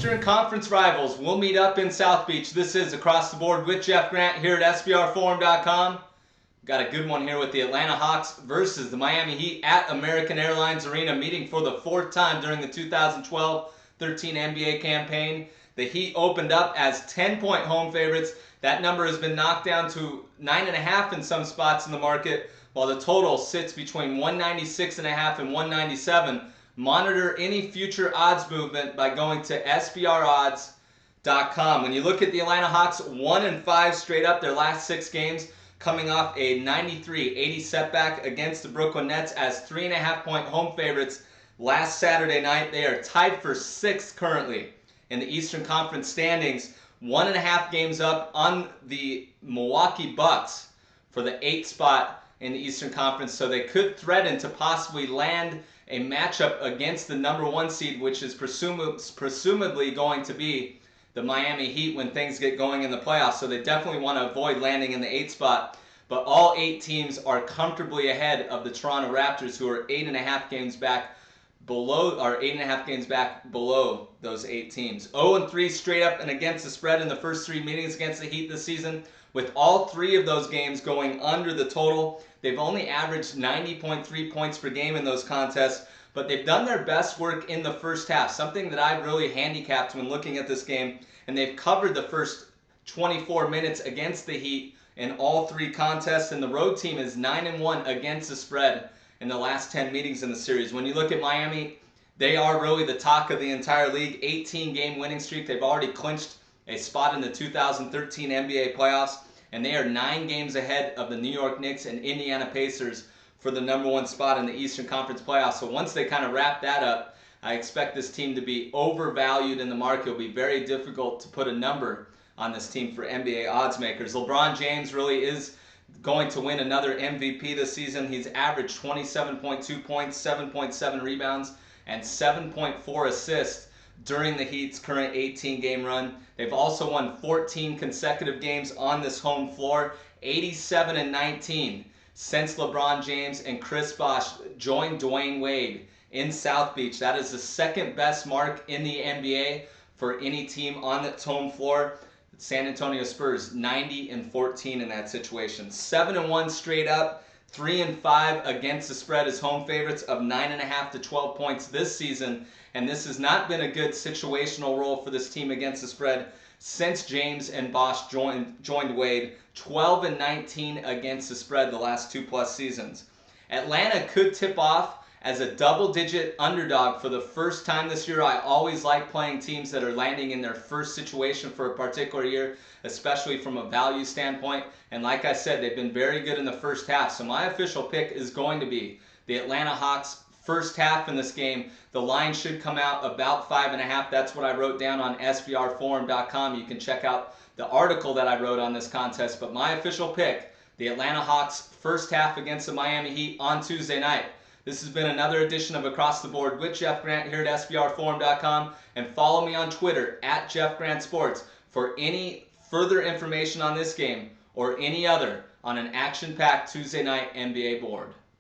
Eastern Conference rivals will meet up in South Beach. This is Across the Board with Jeff Grant here at SBRforum.com. Got a good one here with the Atlanta Hawks versus the Miami Heat at American Airlines Arena, meeting for the fourth time during the 2012-13 NBA campaign. The Heat opened up as 10-point home favorites. That number has been knocked down to 9.5 in some spots in the market, while the total sits between 196.5 and 197. Monitor any future odds movement by going to SBRodds.com. When you look at the Atlanta Hawks, 1-5 straight up their last 6 games, coming off a 93-80 setback against the Brooklyn Nets as 3.5-point home favorites last Saturday night. They are tied for 6th currently in the Eastern Conference standings, 1.5 games up on the Milwaukee Bucks for the 8th spot in the Eastern Conference, so they could threaten to possibly land a matchup against the number 1 seed, which is presumably going to be the Miami Heat when things get going in the playoffs. So they definitely want to avoid landing in the 8th spot. But all 8 teams are comfortably ahead of the Toronto Raptors, who are 8.5 games back below those 8 teams. 0-3 straight up and against the spread in the first 3 meetings against the Heat this season, with all 3 of those games going under the total. They've only averaged 90.3 points per game in those contests, but they've done their best work in the first half, something that I really handicapped when looking at this game, and they've covered the first 24 minutes against the Heat in all 3 contests, and the road team is 9-1 against the spread in the last 10 meetings in the series. When you look at Miami, they are really the talk of the entire league. 18-game winning streak. They've already clinched a spot in the 2013 NBA playoffs, and they are 9 games ahead of the New York Knicks and Indiana Pacers for the number 1 spot in the Eastern Conference playoffs. So once they kind of wrap that up, I expect this team to be overvalued in the market. It'll be very difficult to put a number on this team for NBA odds makers. LeBron James really is going to win another MVP this season. He's averaged 27.2 points, 7.7 rebounds, and 7.4 assists during the Heat's current 18-game run. They've also won 14 consecutive games on this home floor, 87-19 since LeBron James and Chris Bosh joined Dwayne Wade in South Beach. That is the 2nd best mark in the NBA for any team on its home floor. San Antonio Spurs 90-14 in that situation. 7-1 straight up, 3-5 against the spread as home favorites of 9.5 to 12 points this season. And this has not been a good situational role for this team against the spread since James and Bosh joined Wade. 12-19 against the spread the last 2+ seasons. Atlanta could tip off as a double-digit underdog for the first time this year. I always like playing teams that are landing in their first situation for a particular year, especially from a value standpoint. And like I said, they've been very good in the first half. So my official pick is going to be the Atlanta Hawks first half in this game. The line should come out about 5.5. That's what I wrote down on SBRforum.com. You can check out the article that I wrote on this contest. But my official pick, the Atlanta Hawks first half against the Miami Heat on Tuesday night. This has been another edition of Across the Board with Jeff Grant here at SBRforum.com, and follow me on Twitter at Jeff Grant Sports for any further information on this game or any other on an action-packed Tuesday night NBA board.